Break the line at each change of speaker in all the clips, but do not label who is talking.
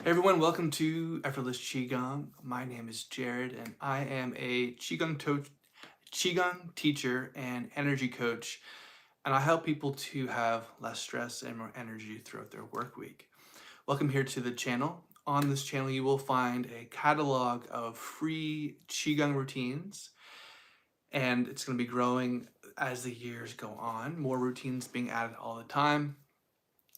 Everyone, welcome to Effortless Qigong. My name is Jared, and I am a Qigong teacher and energy coach, and I help people to have less stress and more energy throughout their work week. Welcome here to the channel. On this channel, you will find a catalog of free Qigong routines, and it's going to be growing as the years go on. More routines being added all the time.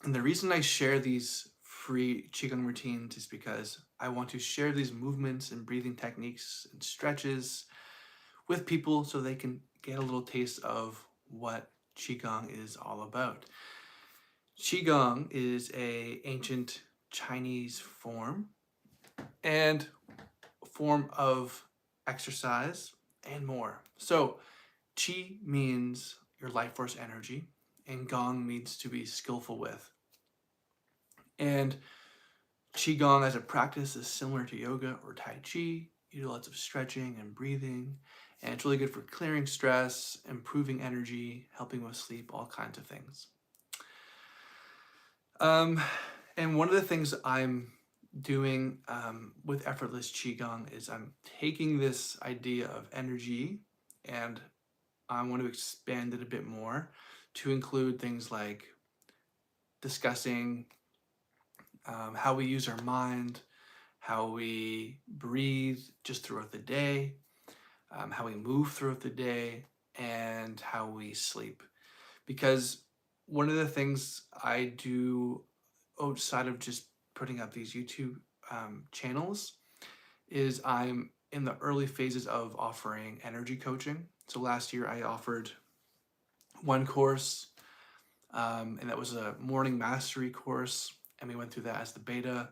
And the reason I share these free Qigong routines is because I want to share these movements and breathing techniques and stretches with people so they can get a little taste of what Qigong is all about. Qigong is a ancient Chinese form and form of exercise and more. So Qi means your life force energy and Gong means to be skillful with. And Qigong as a practice is similar to yoga or Tai Chi. You do lots of stretching and breathing, and it's really good for clearing stress, improving energy, helping with sleep, all kinds of things. And one of the things I'm doing with Effortless Qigong is I'm taking this idea of energy and I want to expand it a bit more to include things like discussing how we use our mind, how we breathe just throughout the day, how we move throughout the day, and how we sleep. Because one of the things I do outside of just putting up these YouTube channels is I'm in the early phases of offering energy coaching. So last year I offered one course, and that was a morning mastery course, and we went through that as the beta,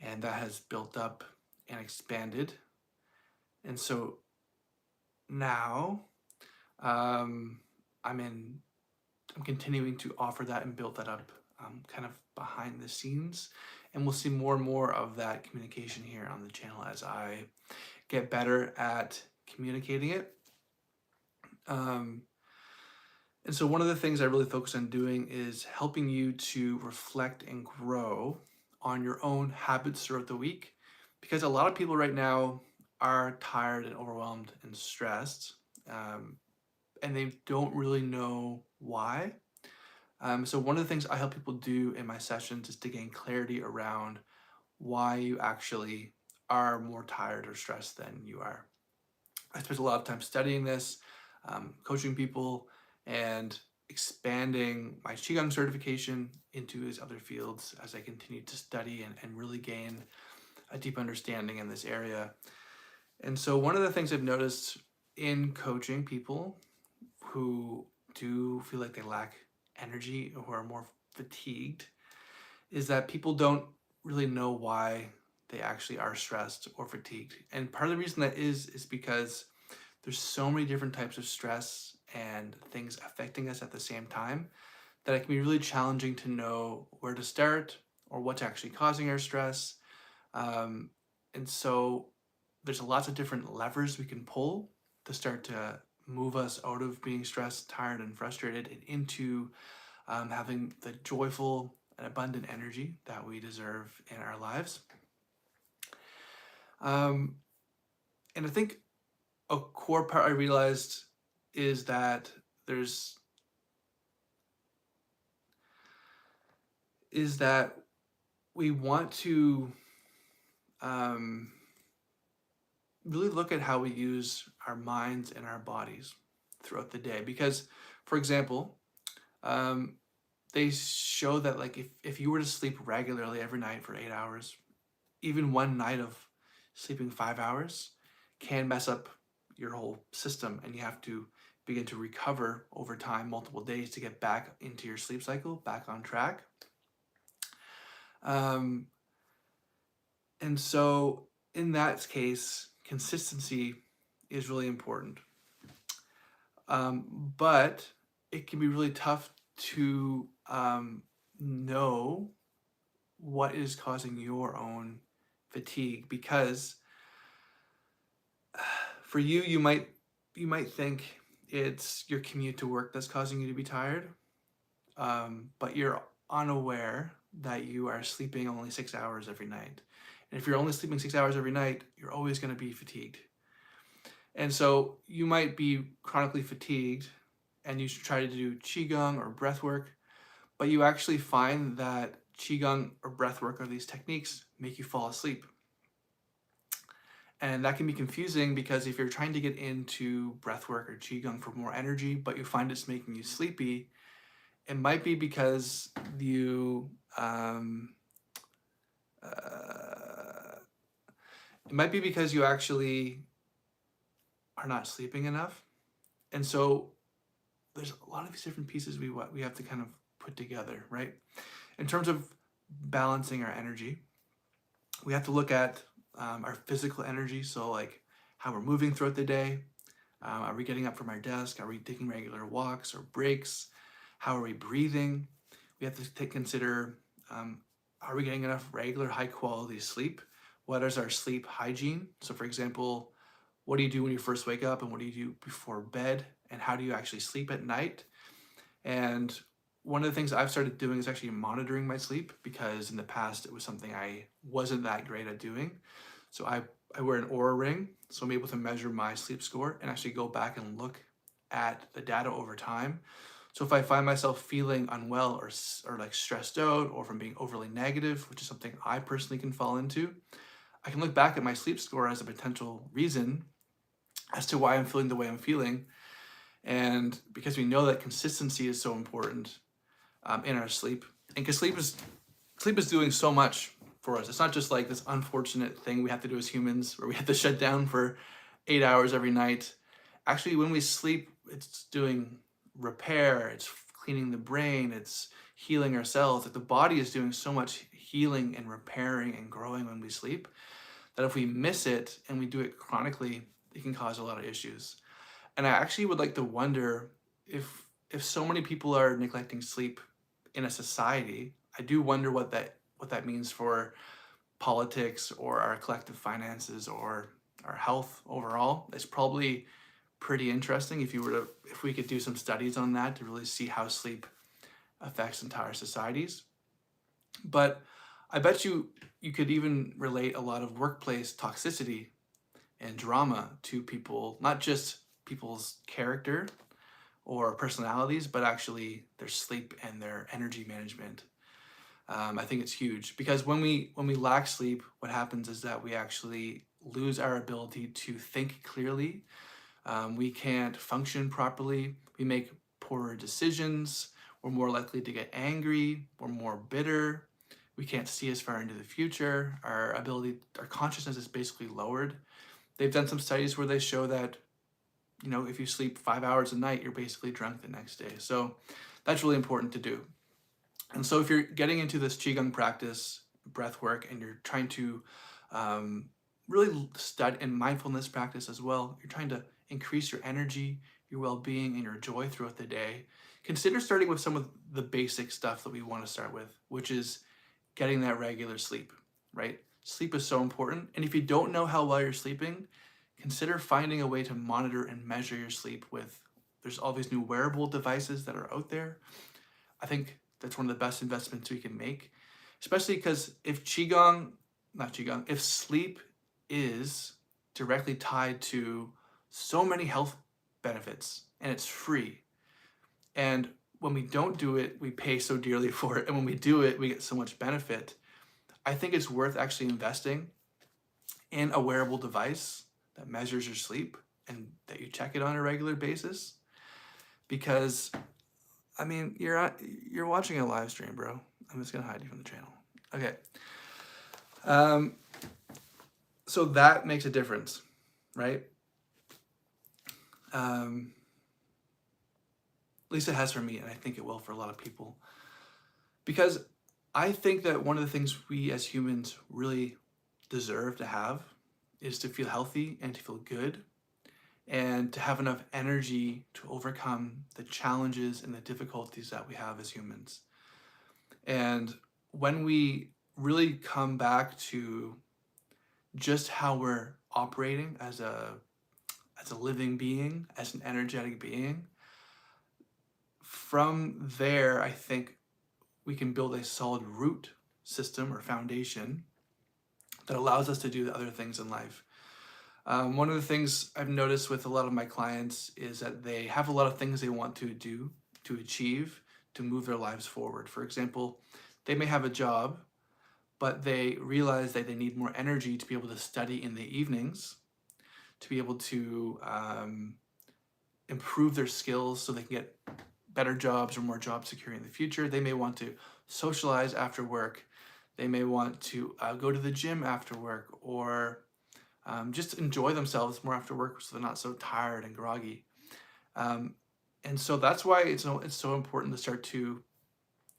and that has built up and expanded. And so now um, I'm continuing to offer that and build that up kind of behind the scenes. And we'll see more and more of that communication here on the channel as I get better at communicating it. And so one of the things I really focus on doing is helping you to reflect and grow on your own habits throughout the week. Because a lot of people right now are tired and overwhelmed and stressed, and they don't really know why. So one of the things I help people do in my sessions is to gain clarity around why you actually are more tired or stressed than you are. I spent a lot of time studying this, coaching people, and expanding my Qigong certification into these other fields as I continue to study and really gain a deep understanding in this area. And so one of the things I've noticed in coaching people who do feel like they lack energy or who are more fatigued is that people don't really know why they actually are stressed or fatigued. And part of the reason that is because there's so many different types of stress and things affecting us at the same time that it can be really challenging to know where to start or what's actually causing our stress. And so there's lots of different levers we can pull to start to move us out of being stressed, tired, and frustrated and into having the joyful and abundant energy that we deserve in our lives. And I think a core part I realized is that we want to really look at how we use our minds and our bodies throughout the day. Because, for example, they show that like if you were to sleep regularly every night for 8 hours, even one night of sleeping 5 hours can mess up your whole system, and you have to begin to recover over time, multiple days, to get back into your sleep cycle, back on track. And so in that case, consistency is really important. But it can be really tough to know what is causing your own fatigue, because for you, you might think it's your commute to work that's causing you to be tired, but you're unaware that you are sleeping only 6 hours every night. And if you're only sleeping 6 hours every night, you're always going to be fatigued. And so you might be chronically fatigued and you should try to do Qigong or breath work, but you actually find that Qigong or breath work or these techniques make you fall asleep. And that can be confusing because if you're trying to get into breath work or Qigong for more energy, but you find it's making you sleepy, it might be because uh, it might be because you actually are not sleeping enough. And so there's a lot of these different pieces we have to kind of put together, right? In terms of balancing our energy, we have to look at our physical energy. So like how we're moving throughout the day. Are we getting up from our desk? Are we taking regular walks or breaks? How are we breathing? We have to consider, are we getting enough regular high quality sleep? What is our sleep hygiene? So for example, what do you do when you first wake up and what do you do before bed? And how do you actually sleep at night? And one of the things I've started doing is actually monitoring my sleep, because in the past it was something I wasn't that great at doing. So I wear an Oura ring, so I'm able to measure my sleep score and actually go back and look at the data over time. So if I find myself feeling unwell or like stressed out, or from being overly negative, which is something I personally can fall into, I can look back at my sleep score as a potential reason as to why I'm feeling the way I'm feeling. And because we know that consistency is so important in our sleep, and because sleep is doing so much for us. It's not just like this unfortunate thing we have to do as humans where we have to shut down for 8 hours every night. Actually, when we sleep, it's doing repair, it's cleaning the brain, it's healing our cells. Like the body is doing so much healing and repairing and growing when we sleep, that if we miss it and we do it chronically, it can cause a lot of issues. And I actually would like to wonder if so many people are neglecting sleep in a society. I do wonder what that means for politics or our collective finances or our health overall. It's probably pretty interesting if we could do some studies on that to really see how sleep affects entire societies. But I bet you could even relate a lot of workplace toxicity and drama to people, not just people's character or personalities, but actually their sleep and their energy management. I think it's huge because when we lack sleep, what happens is that we actually lose our ability to think clearly. We can't function properly. We make poorer decisions. We're more likely to get angry. We're more bitter. We can't see as far into the future. Our consciousness is basically lowered. They've done some studies where they show that, if you sleep 5 hours a night, you're basically drunk the next day. So that's really important to do. And so if you're getting into this Qigong practice, breath work, and you're trying to really study and mindfulness practice as well, you're trying to increase your energy, your well-being, and your joy throughout the day, consider starting with some of the basic stuff that we want to start with, which is getting that regular sleep, right? Sleep is so important. And if you don't know how well you're sleeping, consider finding a way to monitor and measure your sleep there's all these new wearable devices that are out there. I think that's one of the best investments we can make, especially because if sleep is directly tied to so many health benefits and it's free. And when we don't do it, we pay so dearly for it. And when we do it, we get so much benefit. I think it's worth actually investing in a wearable device that measures your sleep and that you check it on a regular basis. Because, you're watching a live stream, bro. I'm just gonna hide you from the channel. Okay. So that makes a difference, right? At least it has for me, and I think it will for a lot of people. Because I think that one of the things we as humans really deserve to have is to feel healthy and to feel good and to have enough energy to overcome the challenges and the difficulties that we have as humans. And when we really come back to just how we're operating as a living being, as an energetic being, from there, I think we can build a solid root system or foundation that allows us to do the other things in life. One of the things I've noticed with a lot of my clients is that they have a lot of things they want to do, to achieve, to move their lives forward. For example, they may have a job, but they realize that they need more energy to be able to study in the evenings, to be able to improve their skills so they can get better jobs or more job security in the future. They may want to socialize after work. They may want to go to the gym after work, or just enjoy themselves more after work so they're not so tired and groggy. And so that's why it's so important to start to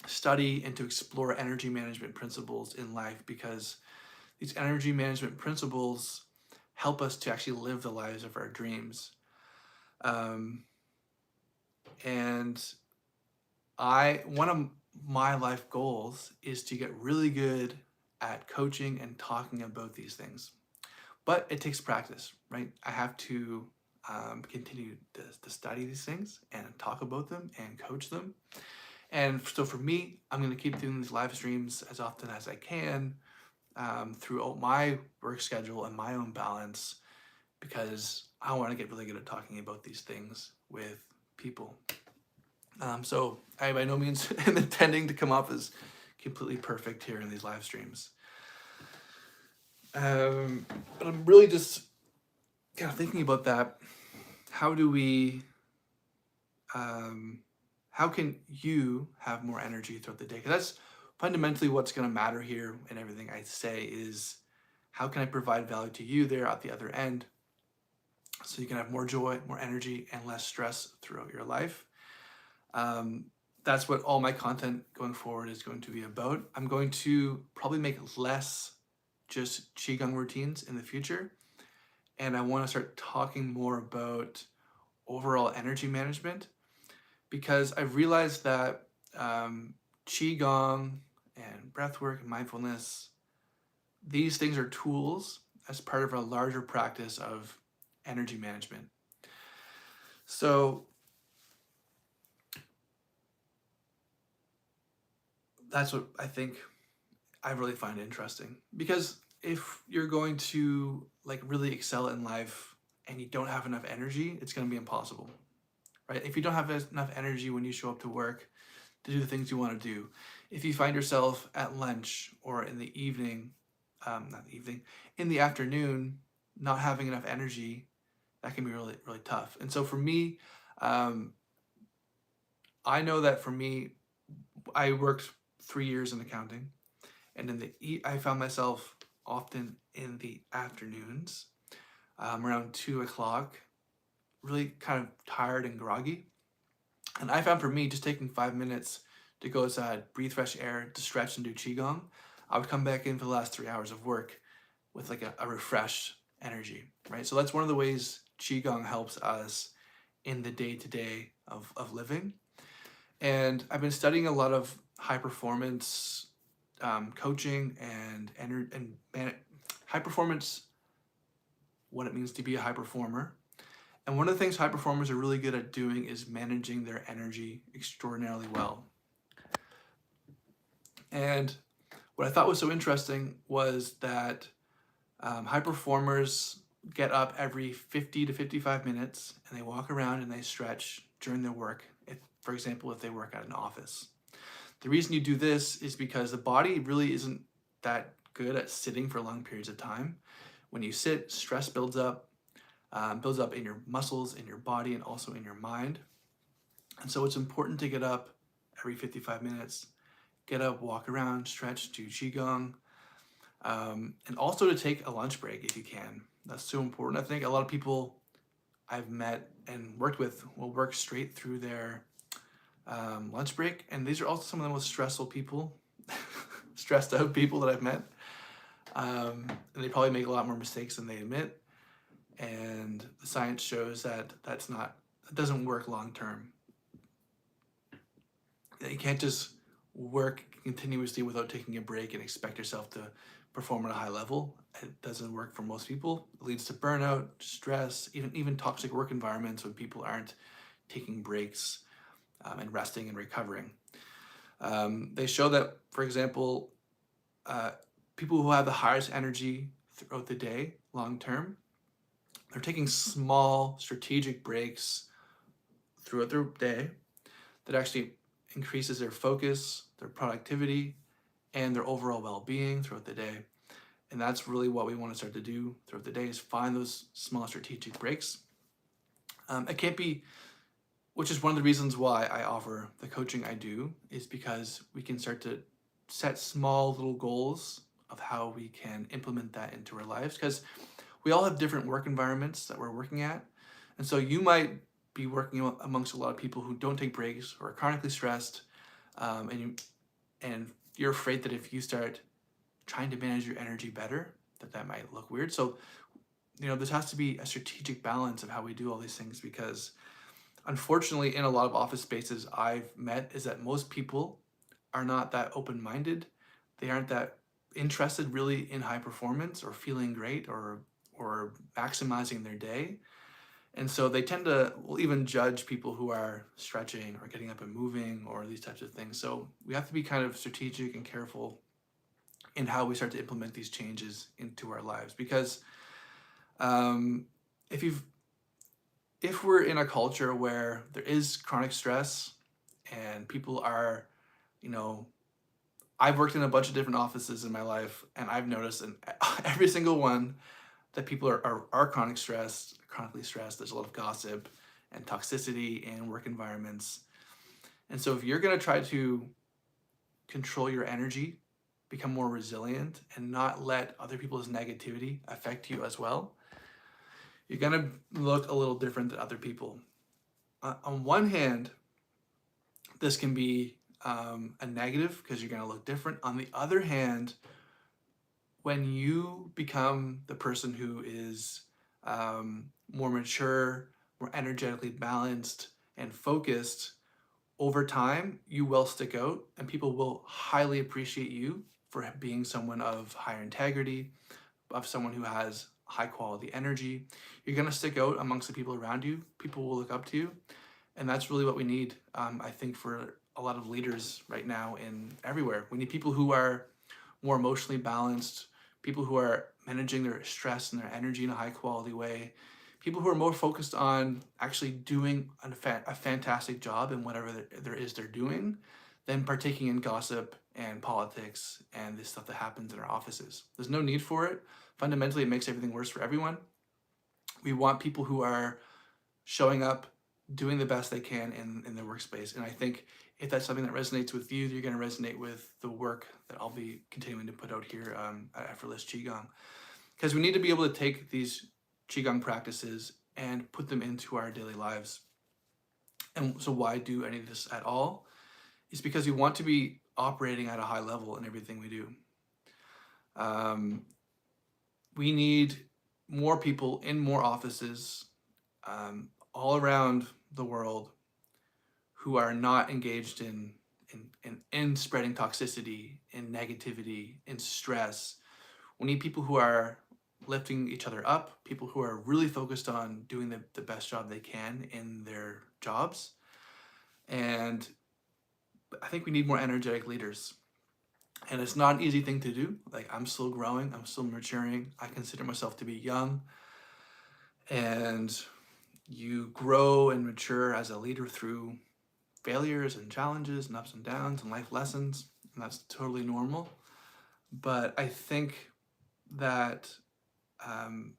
study and to explore energy management principles in life, because these energy management principles help us to actually live the lives of our dreams. And one of my life goals is to get really good at coaching and talking about these things. But it takes practice, right? I have to continue to study these things and talk about them and coach them. And so for me, I'm going to keep doing these live streams as often as I can throughout my work schedule and my own balance, because I want to get really good at talking about these things with people. So I by no means am intending to come off as completely perfect here in these live streams. But I'm really just kind of thinking about that. How do we, how can you have more energy throughout the day? Because that's fundamentally what's going to matter here in everything I say, is how can I provide value to you there at the other end so you can have more joy, more energy, and less stress throughout your life. That's what all my content going forward is going to be about. I'm going to probably make less just Qigong routines in the future. And I want to start talking more about overall energy management, because I've realized that Qigong and breathwork and mindfulness, these things are tools as part of a larger practice of energy management. So that's what I think I really find interesting, because if you're going to like really excel in life and you don't have enough energy, it's going to be impossible, right? If you don't have enough energy when you show up to work to do the things you want to do, if you find yourself at lunch or in the evening, in the afternoon, not having enough energy, that can be really, really tough. And so for me, I know that for me, I worked 3 years in accounting, and I found myself often in the afternoons, around 2 o'clock, really kind of tired and groggy. And I found for me, just taking 5 minutes to go outside, breathe fresh air, to stretch and do Qigong, I would come back in for the last 3 hours of work with like a refreshed energy, right? So that's one of the ways Qigong helps us in the day-to-day of living. And I've been studying a lot of high performance coaching and high performance, what it means to be a high performer. And one of the things high performers are really good at doing is managing their energy extraordinarily well. And what I thought was so interesting was that high performers get up every 50 to 55 minutes and they walk around and they stretch during their work. For example, if they work at an office. The reason you do this is because the body really isn't that good at sitting for long periods of time. When you sit, stress builds up in your muscles, in your body, and also in your mind. And so it's important to get up every 55 minutes, get up, walk around, stretch, do Qigong, and also to take a lunch break if you can. That's so important. I think a lot of people I've met and worked with will work straight through their lunch break, and these are also some of the most stressful people, stressed out people that I've met, and they probably make a lot more mistakes than they admit, and the science shows that it doesn't work long term. You can't just work continuously without taking a break and expect yourself to perform at a high level. It doesn't work for most people. It leads to burnout, stress, even toxic work environments when people aren't taking breaks and resting and recovering. They show that, for example, uh, people who have the highest energy throughout the day, long term, they're taking small strategic breaks throughout their day that actually increases their focus, their productivity, and their overall well-being throughout the day. And that's really what we want to start to do throughout the day is find those small strategic breaks. It can't be, which is one of the reasons why I offer the coaching I do, is because we can start to set small little goals of how we can implement that into our lives. Because we all have different work environments that we're working at. And so you might be working amongst a lot of people who don't take breaks or are chronically stressed, and you're afraid that if you start trying to manage your energy better, that might look weird. So, this has to be a strategic balance of how we do all these things, because unfortunately, in a lot of office spaces I've met, is that most people are not that open-minded. They aren't that interested really in high performance or feeling great or maximizing their day. And so they tend to will even judge people who are stretching or getting up and moving or these types of things. So we have to be kind of strategic and careful in how we start to implement these changes into our lives, because um, if you've if we're in a culture where there is chronic stress and people are, you know, I've worked in a bunch of different offices in my life, and I've noticed in every single one that people are chronically stressed. There's a lot of gossip and toxicity in work environments. And so if you're going to try to control your energy, become more resilient, and not let other people's negativity affect you as well, you're going to look a little different than other people. On one hand, this can be a negative because you're going to look different. On the other hand, when you become the person who is more mature, more energetically balanced, and focused, over time, you will stick out and people will highly appreciate you for being someone of higher integrity, of someone who has high quality energy. You're going to stick out amongst the people around you. People will look up to you. And that's really what we need, I think, for a lot of leaders right now in everywhere. We need people who are more emotionally balanced, people who are managing their stress and their energy in a high quality way, people who are more focused on actually doing a fantastic job in whatever there is they're doing, than partaking in gossip and politics and this stuff that happens in our offices. There's no need for it. Fundamentally, it makes everything worse for everyone. We want people who are showing up, doing the best they can in their workspace. And I think if that's something that resonates with you, you're going to resonate with the work that I'll be continuing to put out here at Effortless Qigong. Because we need to be able to take these Qigong practices and put them into our daily lives. And so why do any of this at all? It's because we want to be operating at a high level in everything we do. We need more people in more offices all around the world who are not engaged in spreading toxicity, in negativity, in stress. We need people who are lifting each other up, people who are really focused on doing the best job they can in their jobs. And I think we need more energetic leaders. And it's not an easy thing to do. Like, I'm still growing, I'm still maturing. I consider myself to be young. And you grow and mature as a leader through failures and challenges and ups and downs and life lessons. And that's totally normal. But I think that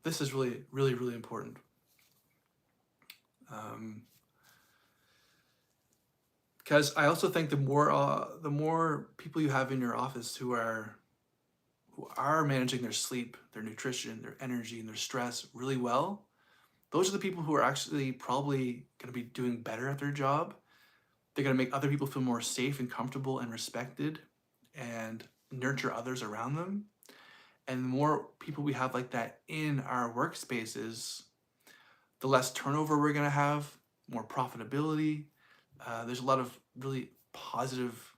this is really, really, really important. Because I also think the more people you have in your office who are managing their sleep, their nutrition, their energy, and their stress really well, those are the people who are actually probably going to be doing better at their job. They're going to make other people feel more safe and comfortable and respected and nurture others around them. And the more people we have like that in our workspaces, the less turnover we're going to have, more profitability. There's a lot of really positive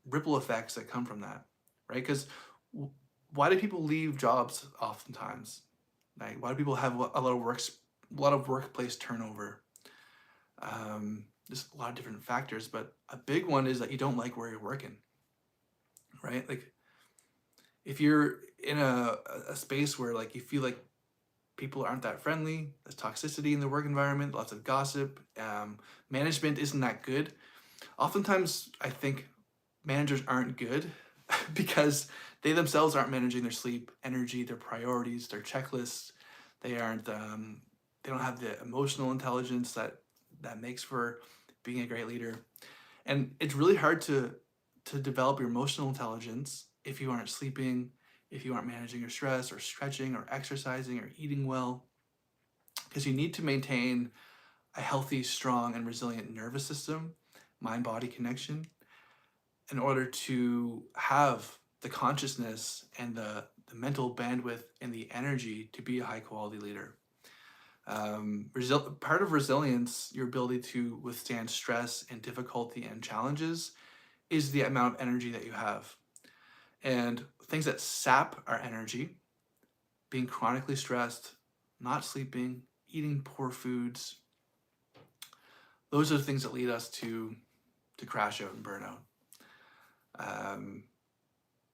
ripple effects that come from that, right? Because why do people leave jobs oftentimes? Like, why do people have a lot of workplace turnover? Just a lot of different factors, but a big one is that you don't like where you're working, right? Like if you're in a space where like you feel like people aren't that friendly, there's toxicity in the work environment, lots of gossip, management isn't that good. Oftentimes, I think managers aren't good because they themselves aren't managing their sleep, energy, their priorities, their checklists. They aren't. They don't have the emotional intelligence that makes for being a great leader. And it's really hard to develop your emotional intelligence if you aren't sleeping, if you aren't managing your stress or stretching or exercising or eating well, because you need to maintain a healthy, strong, and resilient nervous system, mind body connection, in order to have the consciousness and the mental bandwidth and the energy to be a high quality leader. Part of resilience, your ability to withstand stress and difficulty and challenges, is the amount of energy that you have. And things that sap our energy, being chronically stressed, not sleeping, eating poor foods, those are the things that lead us to crash out and burn out.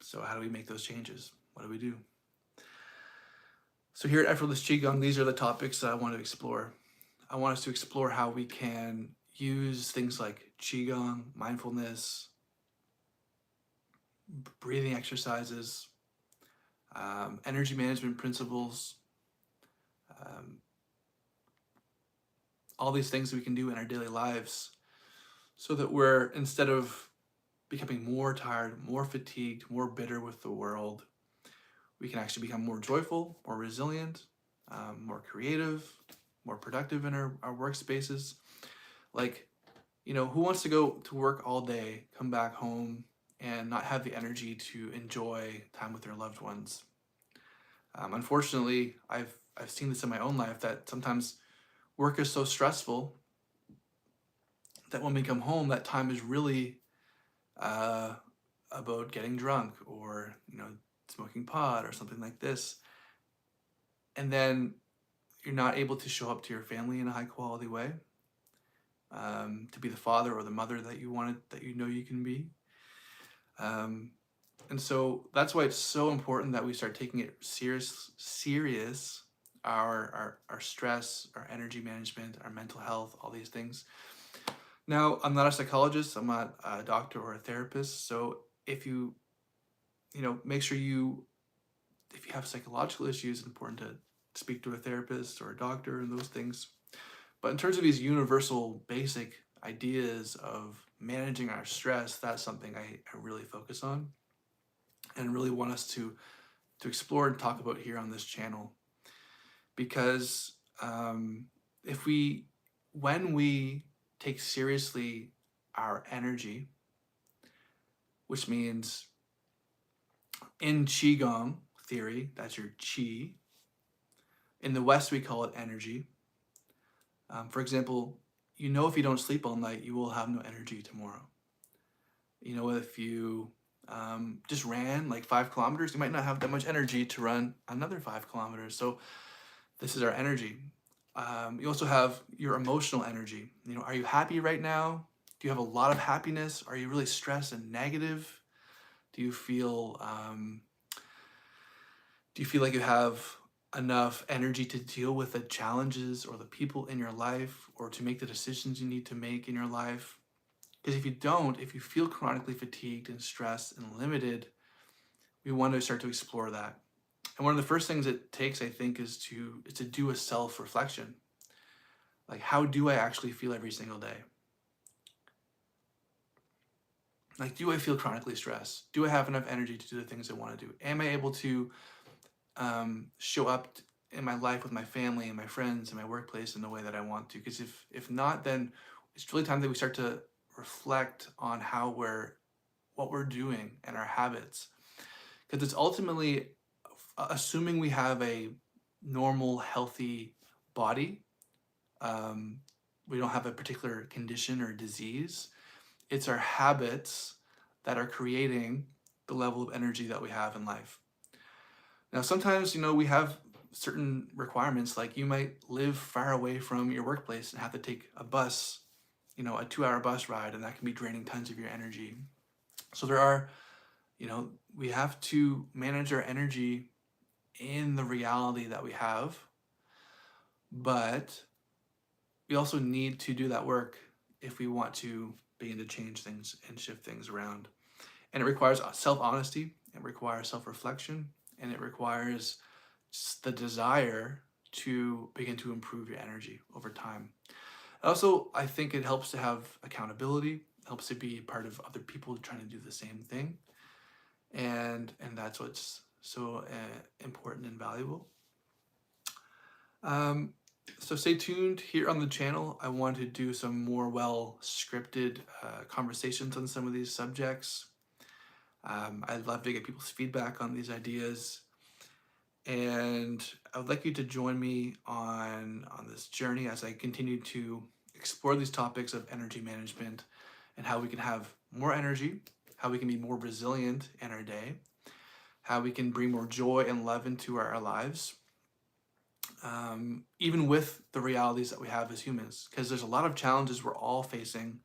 So how do we make those changes? What do we do? So here at Effortless Qigong, these are the topics that I want to explore. I want us to explore how we can use things like Qigong, mindfulness, breathing exercises, energy management principles, um, all these things that we can do in our daily lives so that we're, instead of becoming more tired, more fatigued, more bitter with the world, we can actually become more joyful, more resilient, more creative, more productive in our workspaces. Like, who wants to go to work all day, come back home, and not have the energy to enjoy time with their loved ones? Unfortunately, I've seen this in my own life, that sometimes work is so stressful that when we come home, that time is really about getting drunk or smoking pot or something like this, and then you're not able to show up to your family in a high quality way, to be the father or the mother that you wanted, that you can be. And so that's why it's so important that we start taking it serious, our stress, our energy management, our mental health, all these things. Now, I'm not a psychologist, I'm not a doctor or a therapist, so if you make sure if you have psychological issues, it's important to speak to a therapist or a doctor and those things. But in terms of these universal basic ideas of managing our stress, that's something I really focus on and really want us to explore and talk about here on this channel. Because when we take seriously our energy, which means in Qigong theory, that's your Qi. In the West, we call it energy. For example, if you don't sleep all night, you will have no energy tomorrow. If you just ran like 5 kilometers, you might not have that much energy to run another 5 kilometers. So this is our energy. You also have your emotional energy. Are you happy right now? Do you have a lot of happiness? Are you really stressed and negative? Do you feel like you have enough energy to deal with the challenges or the people in your life, or to make the decisions you need to make in your life? Because if you feel chronically fatigued and stressed and limited, we want to start to explore that. And one of the first things it takes, I think, is to do a self-reflection. Like, how do I actually feel every single day? Like, do I feel chronically stressed? Do I have enough energy to do the things I want to do? Am I able to show up in my life with my family and my friends and my workplace in the way that I want to? Because if not, then it's really time that we start to reflect on what we're doing and our habits. Because it's ultimately, assuming we have a normal, healthy body, we don't have a particular condition or disease, it's our habits that are creating the level of energy that we have in life. Now, sometimes, we have certain requirements, like you might live far away from your workplace and have to take a bus a 2-hour bus ride, and that can be draining tons of your energy. So there are, we have to manage our energy in the reality that we have, but we also need to do that work if we want to begin to change things and shift things around. And it requires self-honesty, it requires self-reflection, and it requires the desire to begin to improve your energy over time. Also, I think it helps to have accountability, helps to be part of other people trying to do the same thing. And that's what's so important and valuable. So stay tuned here on the channel. I want to do some more well-scripted conversations on some of these subjects. I'd love to get people's feedback on these ideas. And I would like you to join me on this journey as I continue to explore these topics of energy management and how we can have more energy, how we can be more resilient in our day, how we can bring more joy and love into our lives, even with the realities that we have as humans. Because there's a lot of challenges we're all facing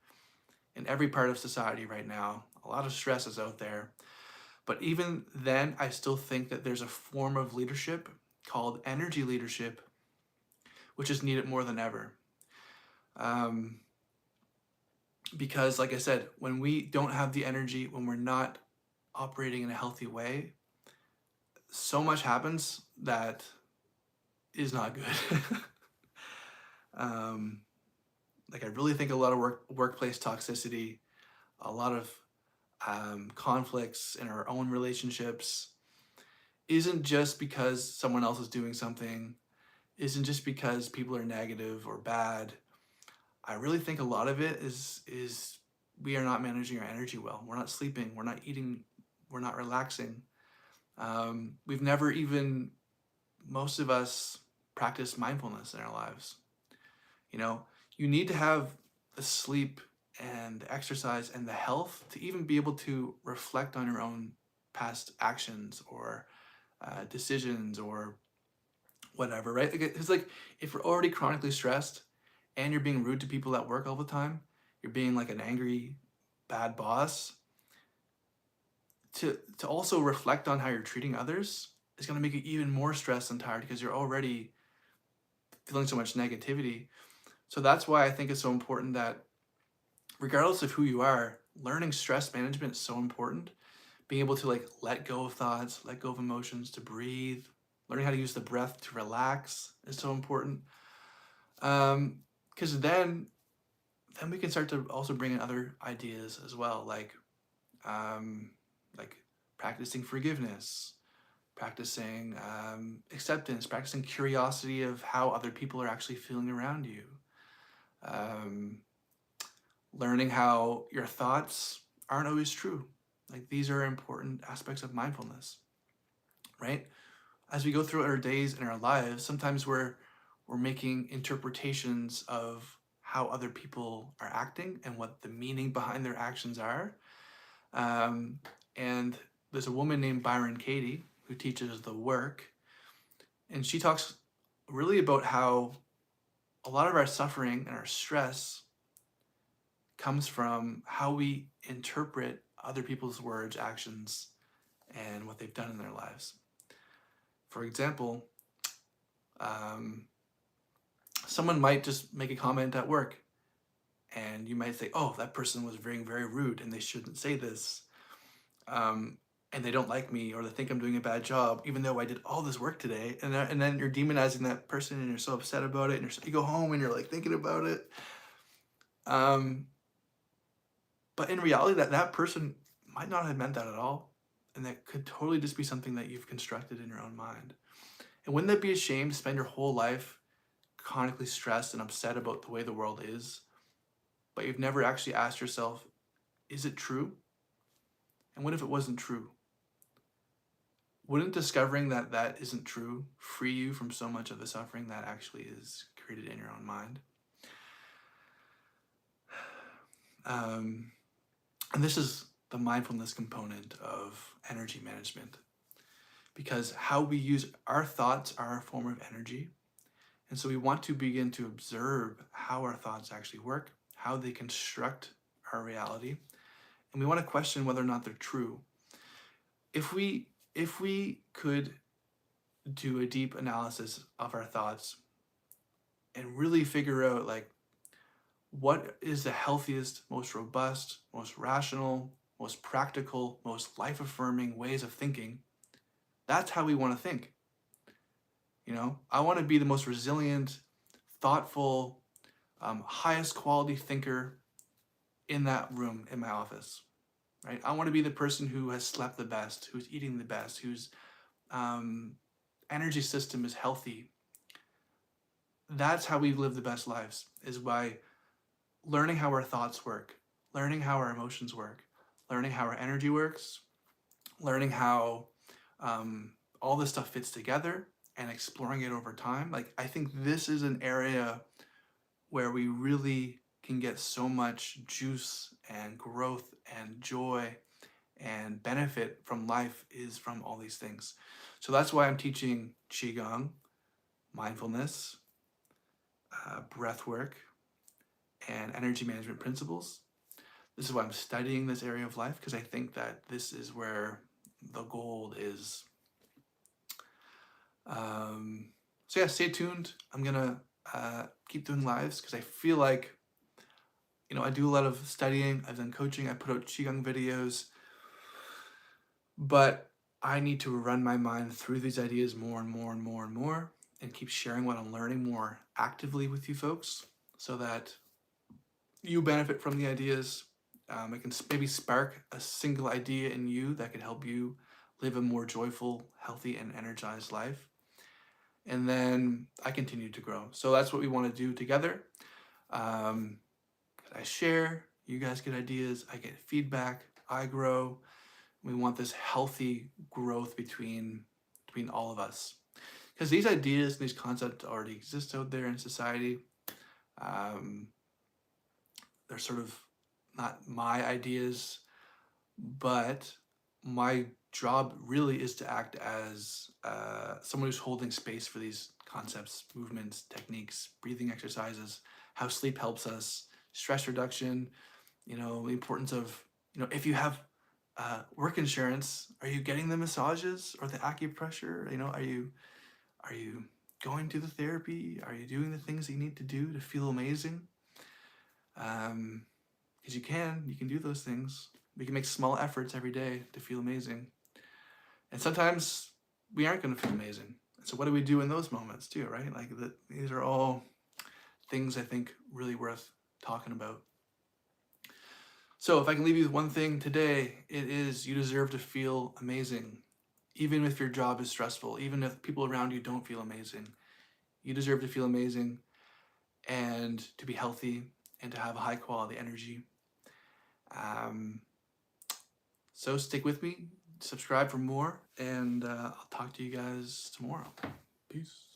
in every part of society right now. A lot of stress is out there. But even then, I still think that there's a form of leadership called energy leadership, which is needed more than ever. Because like I said, when we don't have the energy, when we're not operating in a healthy way, so much happens that is not good. Like I really think a lot of workplace toxicity, a lot of conflicts in our own relationships isn't just because someone else is doing something, isn't just because people are negative or bad. I really think a lot of it is we are not managing our energy well. We're not sleeping, we're not eating, we're not relaxing. We've never even, most of us, practiced mindfulness in our lives. You need to have the sleep and the exercise and the health to even be able to reflect on your own past actions or decisions or whatever, right? It's like if we're already chronically stressed and you're being rude to people at work all the time, you're being like an angry, bad boss, to also reflect on how you're treating others is going to make you even more stressed and tired because you're already feeling so much negativity. So that's why I think it's so important that regardless of who you are, learning stress management is so important. Being able to let go of thoughts, let go of emotions, to breathe, learning how to use the breath to relax is so important. Because then we can start to also bring in other ideas as well, like practicing forgiveness, practicing acceptance, practicing curiosity of how other people are actually feeling around you. Learning how your thoughts aren't always true. Like these are important aspects of mindfulness, right? As we go through our days and our lives, sometimes we're making interpretations of how other people are acting and what the meaning behind their actions are. And there's a woman named Byron Katie who teaches the work, and she talks really about how a lot of our suffering and our stress comes from how we interpret other people's words, actions, and what they've done in their lives. For example, someone might just make a comment at work and you might say, oh, that person was being very rude and they shouldn't say this. And they don't like me, or they think I'm doing a bad job, even though I did all this work today. And then you're demonizing that person and you're so upset about it, and you go home and you're like thinking about it. But in reality, that person might not have meant that at all. And that could totally just be something that you've constructed in your own mind. And wouldn't that be a shame to spend your whole life chronically stressed and upset about the way the world is, but you've never actually asked yourself, is it true? And what if it wasn't true? Wouldn't discovering that that isn't true free you from so much of the suffering that actually is created in your own mind? And this is the mindfulness component of energy management, because how we use our thoughts are a form of energy. And so we want to begin to observe how our thoughts actually work, how they construct our reality, and we want to question whether or not they're true. If we could do a deep analysis of our thoughts and really figure out like what is the healthiest, most robust, most rational, most practical, most life-affirming ways of thinking, that's how we want to think. I want to be the most resilient, thoughtful, highest quality thinker in that room in my office, right? I want to be the person who has slept the best, who's eating the best, whose energy system is healthy. That's how we live the best lives, is by learning how our thoughts work, learning how our emotions work, learning how our energy works, learning how all this stuff fits together, and exploring it over time. Like, I think this is an area where we really can get so much juice and growth and joy and benefit from life, is from all these things. So that's why I'm teaching Qigong, mindfulness, breath work, and energy management principles. This is why I'm studying this area of life, because I think that this is where the gold is. So yeah, stay tuned. I'm gonna keep doing lives because I feel like, I do a lot of studying. I've done coaching. I put out Qigong videos, but I need to run my mind through these ideas more and more and more and more, and keep sharing what I'm learning more actively with you folks, so that you benefit from the ideas. It can maybe spark a single idea in you that can help you live a more joyful, healthy, and energized life. And then I continue to grow. So that's what we want to do together. I share, you guys get ideas, I get feedback, I grow. We want this healthy growth between all of us. Because these ideas and these concepts already exist out there in society. They're sort of not my ideas, but my job really is to act as someone who's holding space for these concepts, movements, techniques, breathing exercises, how sleep helps us, stress reduction, the importance of, if you have work insurance, are you getting the massages or the acupressure? Are you going to the therapy? Are you doing the things that you need to do to feel amazing? Because you can do those things. We can make small efforts every day to feel amazing. And sometimes we aren't going to feel amazing. So what do we do in those moments too, right? Like these are all things I think really worth talking about. So if I can leave you with one thing today, it is you deserve to feel amazing. Even if your job is stressful, even if people around you don't feel amazing, you deserve to feel amazing and to be healthy and to have a high quality energy. So stick with me, subscribe for more, and I'll talk to you guys tomorrow. Peace.